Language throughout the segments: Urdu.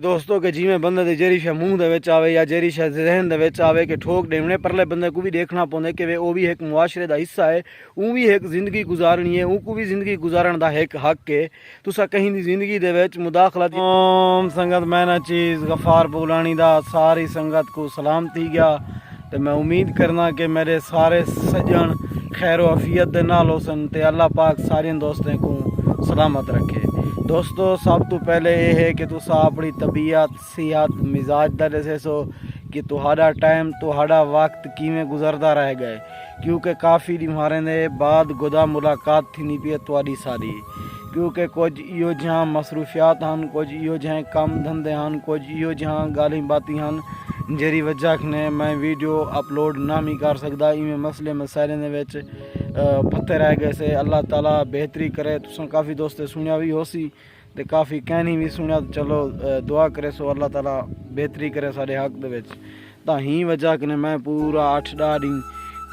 دوستوں کہ جی بندے دے جیری شے منہ دے وچ آوے یا جیری شے ذہن دے وچ آوے کہ ٹھوک دیونے پرلے بندے کو بھی دیکھنا پوندے کہ وہ بھی ایک معاشرے دا حصہ ہے، اون بھی ایک زندگی گزارنی ہے، اون کو بھی زندگی گزارن دا ایک حق ہے۔ تسا کہیں دی زندگی دے وچ مداخلت سنگت میں نہ چیز غفار بولانی دا ساری سنگت کو سلام تھی گیا تے میں امید کرنا کہ میرے سارے سجن خیر و عافیت دے نال ہوسن تے اللہ پاک سارے دوستیں کو سلامت رکھے۔ دوستو سب تو پہلے یہ ہے کہ تسا اپنی طبیعت صحت مزاج دا دسے سو کہ تہاڈا ٹائم تہاڈا وقت کیویں گزردا رہ گئے، کیونکہ کافی دمارے نے بعد گدا ملاقات تھی نہیں پی تواڈی ساری، کیونکہ کچھ ایو جہاں مصروفیات ہن، کچھ ایو جہاں کام دھندے ہن، کچھ ایو جہاں گالی باتی ہن جیری وجہ نے میں ویڈیو اپلوڈ نہ بھی کر سکدا۔ ایویں مسئلے مسائل دے وچ پھتے رہ گئے سے۔ اللہ تعالیٰ بہتری کرے۔ تساں کافی دوست سنیا بھی ہو سی تے کافی کہنی بھی سنیا، چلو دعا کرے سو اللہ تعالیٰ بہتری کرے سارے حق دے وچ۔ تا ہی وجہ کہ میں پورا 8-10 دن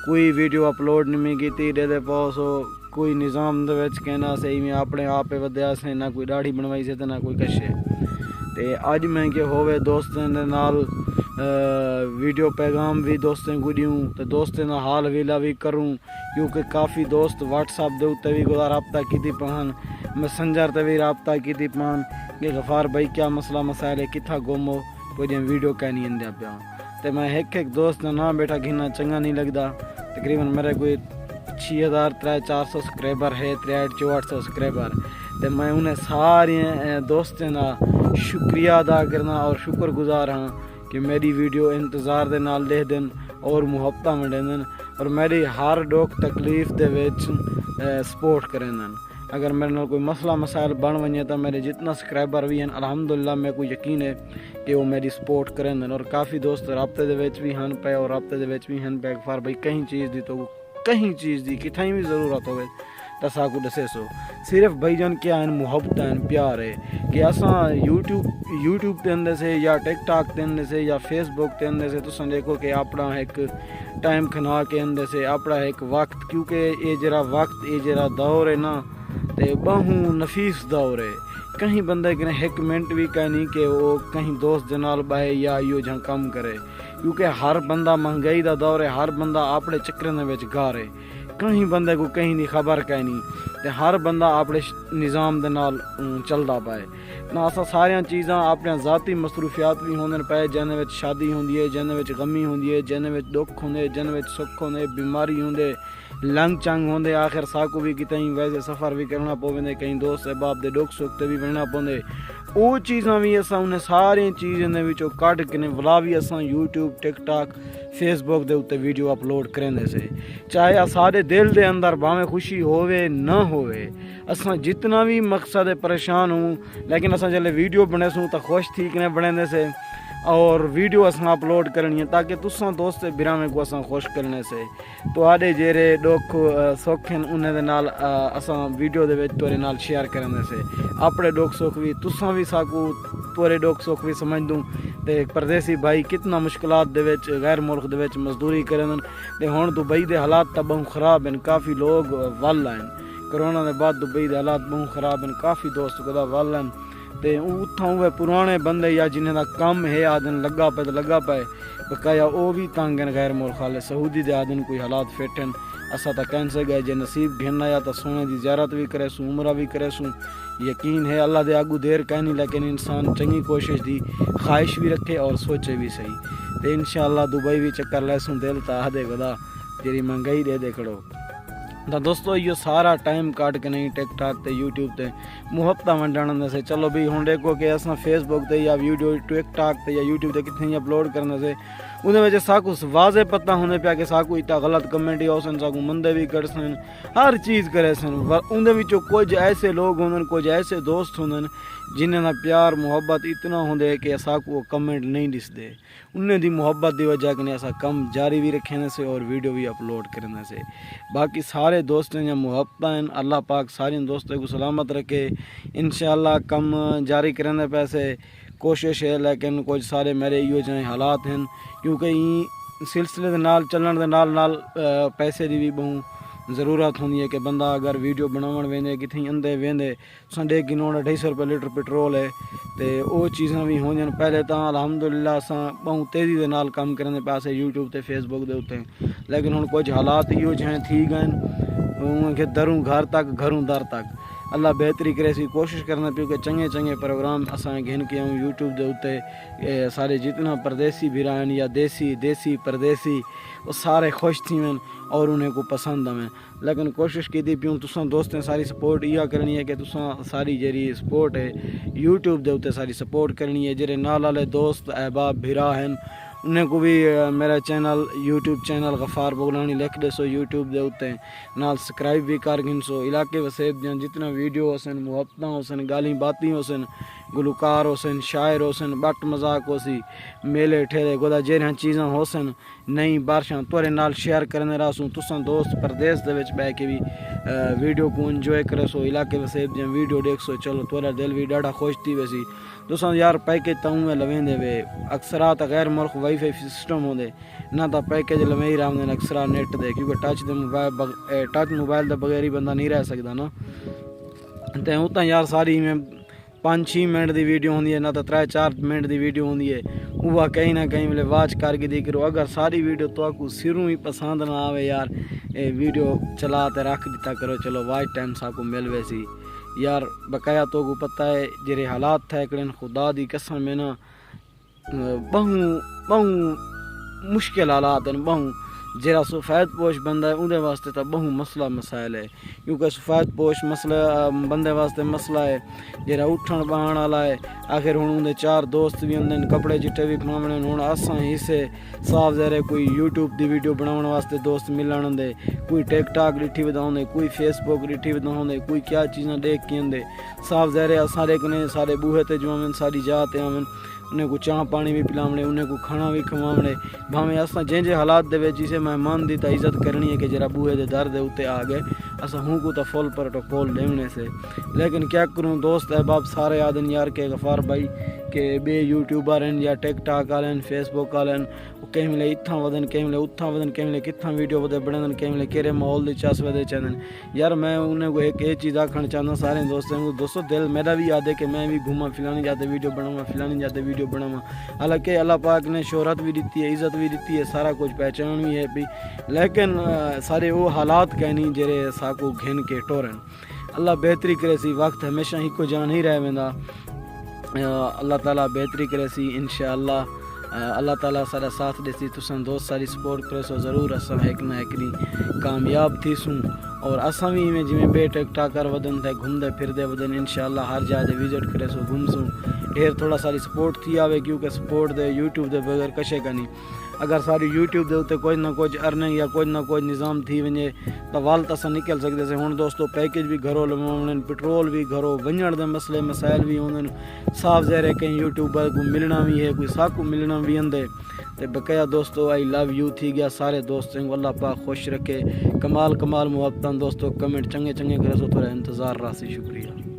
کوئی ویڈیو اپلوڈ نہیں کیتی، دے پاؤ سو کوئی نظام دے وچ کہنا سے میں اپنے آپ ودیا سے، نہ کوئی داڑھی بنوائی سے تے نہ کوئی کشے تے اج میں کہ ہوئے دوستیں دے نال ویڈیو پیغام بھی دوستیں کو دیوں تے دوستیں دا حال ویلا بھی کروں، کیونکہ کافی دوست واٹس ایپ دے اوتے بھی گزار رابطہ کیتی پہن، میسنجر تے بھی رابطہ کیتی پہن کہ غفار بھائی کیا مسئلہ مسائل ہے، کتھا گمو کوئی ویڈیو کہنی اندیا پیا تے میں ایک دوست دا نام بیٹھا گھنا چنگا نہیں لگدا۔ تقریباً میرے کوئی 6300-400 سبسکرائبر ہے، 6300-800 سبسکرائبر تے میں انہیں سارے دوستیں دا شکریہ ادا کرنا اور شکر گزار ہاں کہ میری ویڈیو انتظار دے نال دے دن اور محبتہ میں دن اور میری ہر ڈوک تکلیف دے وچ سپورٹ کریں دن۔ اگر میرے نال کوئی مسئلہ مسائل بن ونجے تو میرے جتنا سبسکرائبر بھی ہیں الحمدللہ میں کوئی یقین ہے کہ وہ میری سپورٹ کریں دن، اور کافی دوست رابطے دے وچ بھی ہن پے اور رابطے دے وچ بھی ہن پے غفار بھائی کہیں چیز دی تو کہیں چیز دی کتھائیں بھی ضرورت ہوئے تسا کو دسے سو۔ صرف بھائی جان کیا ہیں محبت ہیں پیار ہے کہ اساں یوٹیوب تے اندے سے یا ٹک ٹاک تے اندے سے یا فیس بک تے اندے سے تساں دیکھو کہ اپنا ایک ٹائم کھنا کے اندے سے اپنا ایک وقت، کیونکہ یہ جرا وقت یہ جرا دور ہے نا تے بہوں نفیس دور ہے، کہیں بندے کے ایک منٹ بھی کہنی کہ وہ کہیں دوست جنال بہے یا یو جہاں کم کرے، کیونکہ ہر بندہ مہنگائی دا دور ہے، ہر بندہ اپنے چکریں دے وچ گار ہے، کہیں بندے کو کہیں دی خبر کہنی تے ہر بندہ اپنے نظام دے نال چلدا پائے نہ۔ اساں ساریاں چیزاں اپنے ذاتی مصروفیات بھی ہوندے پئے، جن وچ شادی ہوندی ہے، جن وچ غمی ہوندی ہے، جن وچ دکھ ہوندے، جن وچ سکھ ہوندے، بیماری ہوندے، لنگ چنگ ہوندے، آخر ساکو بھی کتیں ویسے سفر بھی کرنا پوندے، کہیں دوست احباب دے دکھ سکھ تے بھی بننا پوندے، وہ چیزاں بھی اساں انہیں ساری چیزیں دے وچوں کڈ کے ولا بھی اساں یوٹیوب ٹک ٹاک فیس بک دے اوتے ویڈیو اپلوڈ کرنے سے، چاہے سارے دل دے اندر بھاویں خوشی ہووے نہ ہووے، اساں جتنا بھی مقصد پریشان ہوں لیکن اساں جلے ویڈیو بنے سوں تو خوش تھی کنے بنے سے اور ویڈیو اساں اپلوڈ کرنی ہے تاکہ تساں دوست براہمیں کو اساں خوش کرنے سے تو آڈے جیرے دکھ سکھ ہیں انہیں دے نال اساں ویڈیو دے وچ تورے نال شیئر کرنے سے اپنے دکھ سکھ بھی تساں بھی ساکو تورے دکھ سکھ بھی سمجھ دوں تے پردیسی بھائی کتنا مشکلات دے وچ غیر ملک دے وچ مزدوری کرن تے ہن دبئی دے حالات تا بہوں خراب ہیں، کافی لوگ ول ہیں کرونا دے بعد دبئی دے حالات بہوں خراب ہیں، کافی دوست گدا ول ہیں تے اتھاں وہ پرانے بندے یا جنہیں دا کم ہے آدن لگا پے تے لگا پے بقایا او بھی تنگ ہیں غیر ملک والے سعودی دے آدن کوئی حالات فٹ ہیں اسا تا کہن سے گئے جے نصیب گھننا یا تا سونے دی زیارت بھی کرے سوں عمرہ بھی کرے سوں، یقین ہے اللہ دے آگو دیر کہنی لیکن انسان چنگی کوشش دی خواہش بھی رکھے اور سوچے بھی صحیح تے انشاءاللہ دبئی بھی چکر لے سوں دل تا دے گدا تیری مہنگائی دے دے کھڑو تو دوستو یہ سارا ٹائم کاٹ کے نہیں ٹک ٹاک تے یوٹیوب تے محبتہ ونڈانے سے چلو بھی ہوں دیکھو کہ اساں فیس بک تے یا ویڈیو ٹک ٹاک تے یا یوٹیوب تے کتنے اپلوڈ کرنے سے انہیں وجہ ساکو واضح پتہ ہونے پیا کہ ساکو اتنا غلط کمنٹ ہی ہو سن، ساکو مندے بھی کر سن، ہر چیز کرے سن، انہیں وچوں کچھ ایسے لوگ ہوندن کچھ ایسے دوست ہوندن جنہیں نا پیار محبت اتنا ہوندے کہ ساکو کمنٹ نہیں دس دے، انہیں دی محبت دی وجہ کہ ایسا کم جاری بھی رکھنے سے اور ویڈیو بھی اپلوڈ کرنے سے باقی سارے دوستیں یا محبتیں ہیں، اللہ پاک سارے دوستوں کو سلامت رکھے، انشاءاللہ کم جاری کرنے پیسے کوشش ہے لیکن کچھ سارے میرے ایو جائیں حالات ہیں کیونکہ سلسلے دے نال چلن دے نال پیسے دی بھی بہوں ضرورت ہوندی ہے کہ بندہ اگر ویڈیو بناون ویندے کتھیں اندے ویندے تساں دیکھ گنوڑ 250 روپے لیٹر پٹرول ہے تے او چیزاں بھی ہوندیاں پہلے تاں الحمدللہ اساں بہت تیزی دے نال کام کرنے پاسے یوٹیوب تے فیس بک دے اوتے لیکن ہن کچھ حالات ایو جہیں تھی گئے کہ دروں گھر تک گھروں در تک اللہ بہتری کرے سی کوشش کرنا پیو کہ چنگے چنگے پروگرام اساں گھن کے آؤں یوٹیوب دے اوتے سارے جتنا پردیسی بھی رہن یا دیسی پردیسی وہ سارے خوش تھی وین اور انہیں کو پسند آویں لیکن کوشش کی دی پیوں تساں دوستیں ساری سپورٹ یہ کرنی ہے کہ تساں ساری جری سپورٹ ہے یوٹیوب دے اوتے ساری سپورٹ کرنی ہے جڑے نال والے دوست احباب بھرا ہیں انہیں کو بھی میرا چینل یوٹیوب چینل غفار بغلانی لکھ دے سو یوٹیوب دے اوتے نال سبسکرائب بھی کر گن سو علاقے وسیب جان جتنا ویڈیو ہوسن محبتاں ہوسن گالی باتیں ہوسن گلوکار ہوسن شاعر ہوسن بٹ مذاق ہوسی میلے ٹھیلے گودا جہاں چیزاں ہوسن نئی بارشاں تورے نال شیئر کرنے راسوں تساں دوست پردیس دے وچ بہ کے بھی ویڈیو کو انجوائے کرے سو علاقے وسیب جان ویڈیو دیکھ سو چلو تورا دل بھی ڈاڑا خوش تھی ویسی تساں یار پیکیج تاؤں میں لویندے وے اکثرات غیر ملک وائی فائی سسٹم ہوندے نہ تا پیکیج لویں ہی رہندے اکثرا نیٹ دے کیونکہ ٹچ موبائل دے بغیر ہی بندہ نہیں رہ سکدا نا تے اوتاں یار ساری میں 5-6 منٹ دی ویڈیو ہوندی ہے نہ تا 3-4 منٹ دی ویڈیو ہوندی ہے وہ کہیں نہ کہیں ملے واچ کر کے دی کرو اگر ساری ویڈیو تو کو سروں ہی پسند نہ آوے یار ویڈیو چلا تے رکھ دیتا کرو چلو واچ ٹائم سا کو مل ویسی یار بقایا تو کو پتہ ہے جڑے حالات تھے کڑن خدا دی قسم میں نا بہوں مشکل حالات ہیں بہوں جڑا سفید پوش بندہ ہے اندے واسطے تا بہوں مسئلہ مسائل ہے کیونکہ سفید پوش مسئلہ بندے واسطے مسئلہ ہے جڑا اٹھن بہن والا ہے آخر ہن اندے 4 دوست بھی ہوندے کپڑے چٹے بھی پاونے ہن اساں حصے صاف ظاہر کوئی یوٹیوب دی ویڈیو بناون واسطے دوست ملن ہوندے کوئی ٹک ٹاک ڈٹھی وداوندے کوئی فیس بک ڈٹھی وداوندے کوئی کیا چیزاں دیکھ کے ہوندے صاف ظاہر اساں کنے سارے بوہے تے جوامن ساری جا تے آون انہیں کو چاہ پانی بھی پلاونے انہیں کو کھانا بھی کھواونے بھاویں اساں جے حالات دے وچ جسے مہمان دی تا عزت کرنی ہے کہ جرا بوہے دے در دے اوتے آ گئے اساں ہوں کو تا فل پروٹوکول دیونے سے لیکن کیا کروں دوست احباب سارے آدن یار کے غفار بھائی کہ بے یوٹیوبر ہیں یا ٹک ٹاک والے فیس بک والے کہیں ملے اتھاں ودن کہیں ملے اتھاں ودن کہیں ملے کتھاں ویڈیو ودے بڑھن کہیں ملے کیرے ماحول دی چاس ودے چاہن یار میں انہیں کو ایک چیز آکھنا چاہنا سارے دوستوں کو دوستو دل میرا بھی یاد ہے کہ میں بھی گھوما فلانی جاتے ویڈیو بناواں فلانی جاتے ویڈیو بناواں حالانکہ اللہ پاک نے شہرت بھی دیتی ہے عزت بھی دیتی ہے سارا کچھ پہچان بھی ہے بھی لیکن سارے وہ حالات کہنی جڑے ساکو گھن کے ٹورن اللہ بہتری کرے سی وقت ہمیشہ ہی کو جان ہی رہ ویندا اللہ تعالیٰ بہتری کرے سی انشاءاللہ اللہ تعالیٰ سارا ساتھ دے سی تساں دوست ساری سپورٹ کرے سو ضرور اساں ایک نہ ایک دن کامیاب تھی سوں اور اساں بھی میں جویں بے ٹک ٹاکر ودن تے گھومدے پھردے ودن انشاءاللہ ہر جگہ دے وزٹ کرے سو گھوم سوں ڈھیر تھوڑا ساری سپورٹ تھی آوے کیونکہ سپورٹ دے یوٹیوب دے بغیر کشے کا نہیں اگر ساری یوٹیوب دے اوتے کوئی نہ کوئی ارننگ یا کوئی نہ کوئی نظام تھی ونجے تو وال تساں نکل سکدے سے ہن دوستو پیکیج بھی گھروں لواون پٹرول بھی گھروں ونجن دے مسئلے مسائل بھی ہوندن صاف ظاہر ہے کہ یوٹیوبر کو ملنا بھی ہے کوئی ساکو ملنا بھی اندے تے بقایا دوستو آئی لو یو تھی گیا سارے دوستوں کو اللہ پاک خوش رکھے کمال محبتاں دوستو کمنٹ چنگے کرے سو تھوڑا انتظار راسی شکریہ